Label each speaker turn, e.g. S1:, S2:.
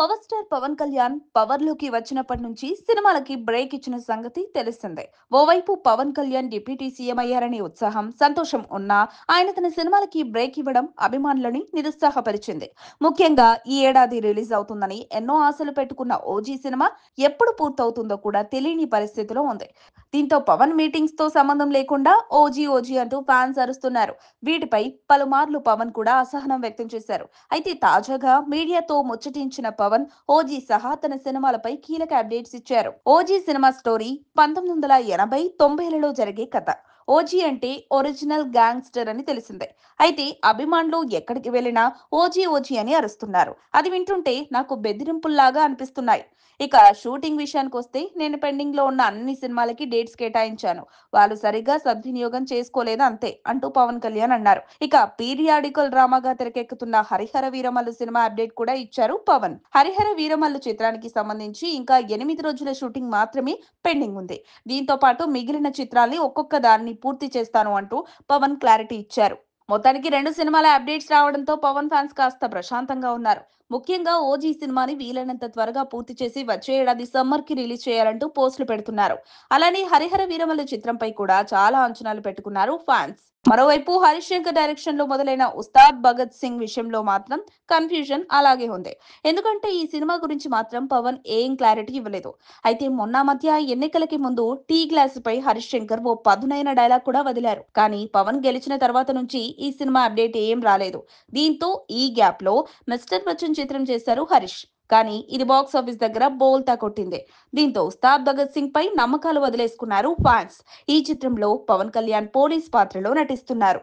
S1: Power star Pawan Kalyan power లోకి వచ్చినప్పటి నుంచి సినిమాలకి బ్రేక్ ఇచ్చిన సంగతి తెలిసిందే. ఓవైపు పవన్ కళ్యాణ్ డిప్యూటీ సీఎం అయ్యారనే ఉత్సాహం, సంతోషం ఉన్నా ఆయన తన సినిమాలకి బ్రేక్ ఇవ్వడం అభిమానులని నిరుత్సాహపరిచింది. ముఖ్యంగా ఈ ఏడాది రిలీజ్ అవుతుందని ఎన్నో ఆశలు పెట్టుకున్న ఓజీ సినిమా ఎప్పుడు పూర్తవుతుందో కూడా తెలియని పరిస్థితిలో ఉంది. దీంతో పవన్ మీటింగ్స్ తో సంబంధం లేకుండా ఓజీ ఓజీ అంటూ ఫ్యాన్స్ అరుస్తున్నారు. వీటిపై పలుమార్లు పవన్ కూడా అసహనం వ్యక్తం చేశారు. అయితే తాజాగా మీడియాతో ముచ్చటించిన పవన్ ఓజీ సహా తన సినిమాలపై కీలక అప్డేట్స్ ఇచ్చారు. ఓజీ సినిమా స్టోరీ 1980-90లలో జరిగే కథ. ఓజీ అంటే ఒరిజినల్ గ్యాంగ్స్టర్ అని తెలిసిందే. అయితే అభిమానులు ఎక్కడికి వెళ్ళినా ఓజీ ఓజీ అని అరుస్తున్నారు. అది వింటుంటే నాకు బెదిరింపుల్లాగా అనిపిస్తున్నాయి. ఇక షూటింగ్ విషయానికి వస్తే నేను పెండింగ్ లో ఉన్న అన్ని సినిమాలకి డేట్స్ కేటాయించాను. వాళ్ళు సరిగ్గా సద్వినియోగం చేసుకోలేదు అంతే అంటూ పవన్ కళ్యాణ్ అన్నారు. ఇక పీరియాడికల్ డ్రామాగా తెరకెక్కుతున్న హరిహర వీరమల్లు సినిమా అప్డేట్ కూడా ఇచ్చారు పవన్. హరిహర వీరమల్లు చిత్రానికి సంబంధించి ఇంకా 8 రోజుల షూటింగ్ మాత్రమే పెండింగ్ ఉంది. దీంతో పాటు మిగిలిన చిత్రాల్ని ఒక్కొక్క దాన్ని పూర్తి చేస్తాను అంటూ పవన్ క్లారిటీ ఇచ్చారు. మొత్తానికి రెండు సినిమాల అప్డేట్స్ రావడంతో పవన్ ఫ్యాన్స్ కాస్త ప్రశాంతంగా ఉన్నారు. ముఖ్యంగా ఓజీ సినిమాని వీలైనంత త్వరగా పూర్తి చేసి వచ్చే ఏడాది సమ్మర్ కి రిలీజ్ చేయాలంటూ పోస్టులు పెడుతున్నారు. అలానే హరిహర వీరమల్లు చిత్రంపై కూడా చాలా అంచనాలు పెట్టుకున్నారు ఫ్యాన్స్. మరోవైపు హరీష్ శంకర్ డైరెక్షన్ లో మొదలైన ఉస్తాద్ భగత్ సింగ్ విషయంలో మాత్రం కన్ఫ్యూజన్ అలాగే ఉంది. ఎందుకంటే ఈ సినిమా గురించి మాత్రం పవన్ ఏం క్లారిటీ ఇవ్వలేదు. అయితే మొన్న మధ్య ఎన్నికలకి ముందు టీ గ్లాస్ పై హరీష్ శంకర్ ఓ పదునైన డైలాగ్ కూడా వదిలారు. కానీ పవన్ గెలిచిన తర్వాత నుంచి ఈ సినిమా అప్డేట్ ఏం రాలేదు. దీంతో ఈ గ్యాప్ లో మిస్టర్ బచ్చన్ చిత్రం చేశారు హరీష్. కానీ ఇది బాక్స్ ఆఫీస్ దగ్గర బోల్తా కొట్టింది. దీంతో ఉస్తాద్ భగత్ సింగ్ పై నమ్మకాలు వదిలేసుకున్నారు ఫ్యాన్స్. ఈ చిత్రంలో పవన్ కళ్యాణ్ పోలీస్ పాత్రలో నటిస్తున్నారు.